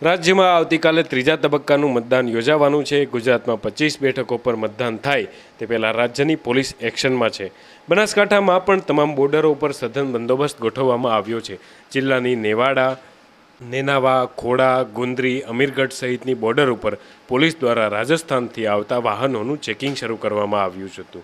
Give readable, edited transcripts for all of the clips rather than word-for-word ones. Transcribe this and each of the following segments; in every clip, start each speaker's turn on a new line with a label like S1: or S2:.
S1: રાજ્યમાં આવતીકાલે ત્રીજા તબક્કાનું મતદાન યોજાવાનું છે। ગુજરાતમાં 25 બેઠકો પર મતદાન થાય તે પહેલાં રાજ્યની પોલીસ એક્શનમાં છે। બનાસકાંઠામાં પણ તમામ બોર્ડરો ઉપર સઘન બંદોબસ્ત ગોઠવવામાં આવ્યો છે। જિલ્લાની નેવાડા, નેનાવા, ખોડા, ગુંદરી, અમીરગઢ સહિતની બોર્ડર ઉપર પોલીસ દ્વારા રાજસ્થાનથી આવતા વાહનોનું ચેકિંગ શરૂ કરવામાં આવ્યું હતું।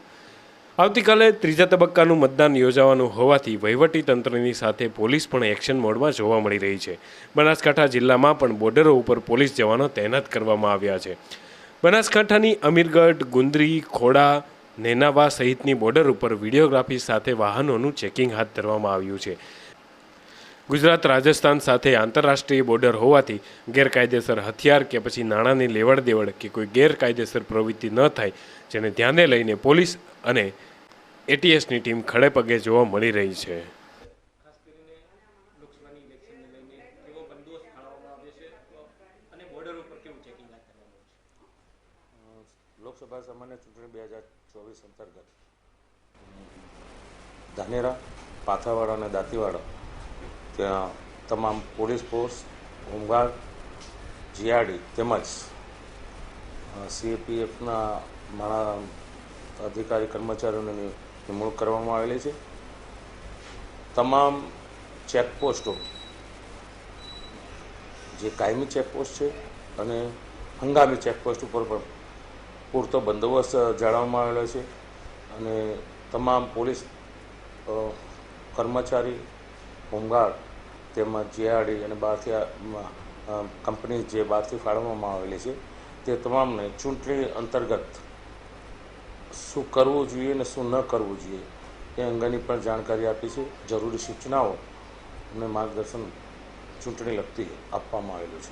S1: આવતીકાલે ત્રીજા તબક્કાનું મતદાન યોજાવાનું હોવાથી વહીવટી તંત્રની સાથે પોલીસ પણ એક્શન મોડમાં જોવા મળી રહી છે। બનાસકાંઠા જિલ્લામાં પણ બોર્ડરો ઉપર પોલીસ જવાનો તૈનાત કરવામાં આવ્યા છે। બનાસકાંઠાની અમીરગઢ, ગુંદરી, ખોડા, નેનાવા સહિતની બોર્ડર ઉપર વિડીયોગ્રાફી સાથે વાહનોનું ચેકિંગ હાથ ધરવામાં આવ્યું છે। ગુજરાત રાજસ્થાન સાથે આંતરરાષ્ટ્રીય બોર્ડર હોવાથી ગેરકાયદેસર હથિયાર કે પછી નાણાંની લેવડ દેવડ કે કોઈ ગેરકાયદેસર પ્રવૃત્તિ ન થાય, જેને ધ્યાને લઈને પોલીસ અને એટીએસની ટીમ ખડે પગે જોવા મળી રહી છે।
S2: લોકસભા સામાન્ય ચૂંટણી 2024 અંતર્ગત ધાનેરા, પાથાવાડા અને દાંતીવાડા ત્યાં તમામ પોલીસ ફોર્સ, હોમગાર્ડ, જીઆરડી તેમજ સીએપીએફના મારા અધિકારી કર્મચારીઓની નિમણૂક કરવામાં આવેલી છે। તમામ ચેકપોસ્ટો જે કાયમી ચેકપોસ્ટ છે અને હંગામી ચેકપોસ્ટ ઉપર પણ પૂરતો બંદોબસ્ત જાળવવામાં આવેલો છે અને તમામ પોલીસ કર્મચારી, હોમગાર્ડ તેમજ જીઆરડી અને બહારથી કંપની જે બહારથી ફાળવવામાં આવેલી છે તે તમામને ચૂંટણી અંતર્ગત શું કરવું જોઈએ અને શું ન કરવું જોઈએ એ અંગેની પણ જાણકારી આપી છે। જરૂરી સૂચનાઓ અને માર્ગદર્શન ચૂંટણી લગતી આપવામાં આવેલું છે।